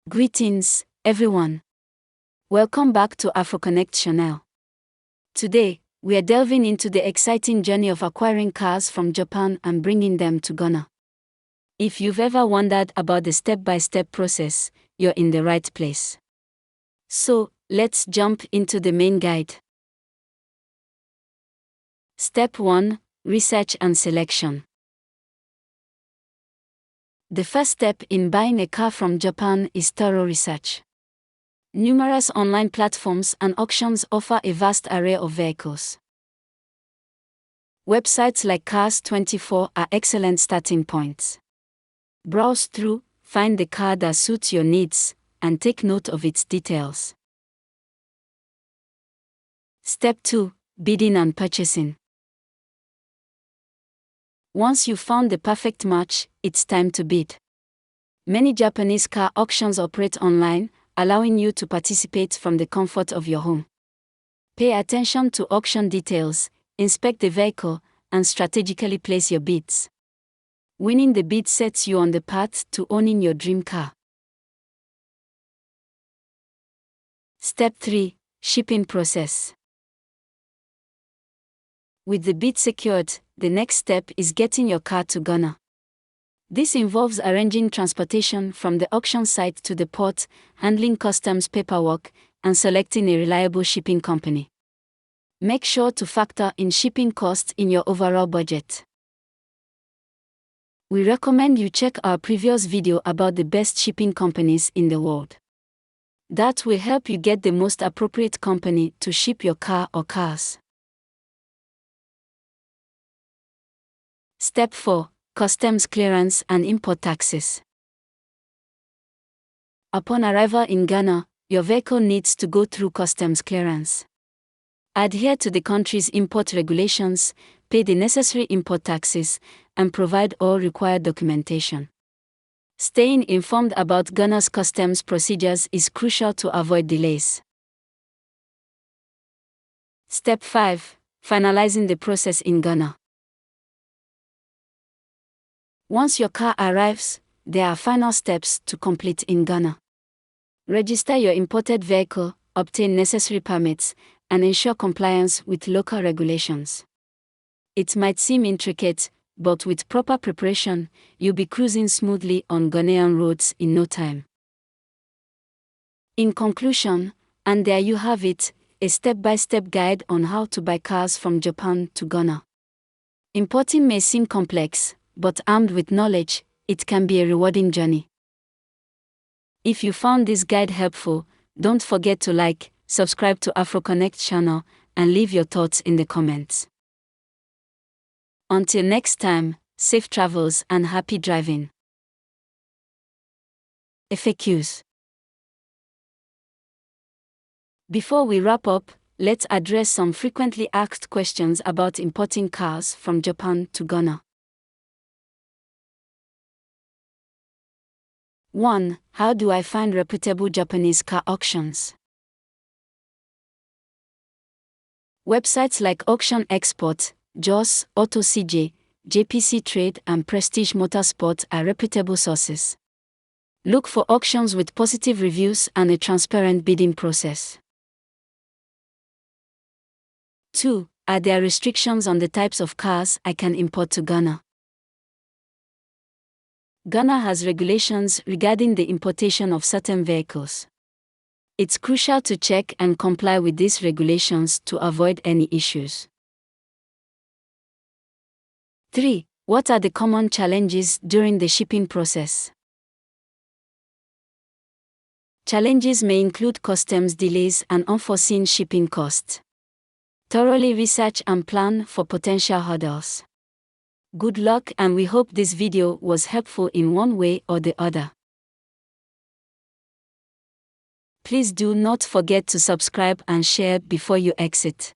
Greetings, everyone. Welcome back to AfroConnect Channel. Today, we are delving into the exciting journey of acquiring cars from Japan and bringing them to Ghana. If you've ever wondered about the step-by-step process, you're in the right place. So, let's jump into the main guide. Step 1: Research and Selection. The first step in buying a car from Japan is thorough research. Numerous online platforms and auctions offer a vast array of vehicles. Websites like Cars24 are excellent starting points. Browse through, find the car that suits your needs, and take note of its details. Step 2: Bidding and Purchasing. Once you've found the perfect match, it's time to bid. Many Japanese car auctions operate online, allowing you to participate from the comfort of your home. Pay attention to auction details, inspect the vehicle, and strategically place your bids. Winning the bid sets you on the path to owning your dream car. Step 3: Shipping process. With the bid secured, the next step is getting your car to Ghana. This involves arranging transportation from the auction site to the port, handling customs paperwork, and selecting a reliable shipping company. Make sure to factor in shipping costs in your overall budget. We recommend you check our previous video about the best shipping companies in the world. That will help you get the most appropriate company to ship your car or cars. Step 4: Customs clearance and import taxes. Upon arrival in Ghana, your vehicle needs to go through customs clearance. Adhere to the country's import regulations, pay the necessary import taxes, and provide all required documentation. Staying informed about Ghana's customs procedures is crucial to avoid delays. Step 5: Finalizing the process in Ghana. Once your car arrives, there are final steps to complete in Ghana. Register your imported vehicle, obtain necessary permits, and ensure compliance with local regulations. It might seem intricate, but with proper preparation, you'll be cruising smoothly on Ghanaian roads in no time. In conclusion, and there you have it, a step-by-step guide on how to buy cars from Japan to Ghana. Importing may seem complex, but armed with knowledge, it can be a rewarding journey. If you found this guide helpful, don't forget to like, subscribe to AfroConnect channel, and leave your thoughts in the comments. Until next time, safe travels and happy driving. FAQs. Before we wrap up, let's address some frequently asked questions about importing cars from Japan to Ghana. 1. How do I find reputable Japanese car auctions? Websites like Auction Export, JOS, AutoCJ, JPC Trade, and Prestige Motorsport are reputable sources. Look for auctions with positive reviews and a transparent bidding process. 2. Are there restrictions on the types of cars I can import to Ghana? Ghana has regulations regarding the importation of certain vehicles. It's crucial to check and comply with these regulations to avoid any issues. 3. What are the common challenges during the shipping process? Challenges may include customs delays and unforeseen shipping costs. Thoroughly research and plan for potential hurdles. Good luck, and we hope this video was helpful in one way or the other. Please do not forget to subscribe and share before you exit.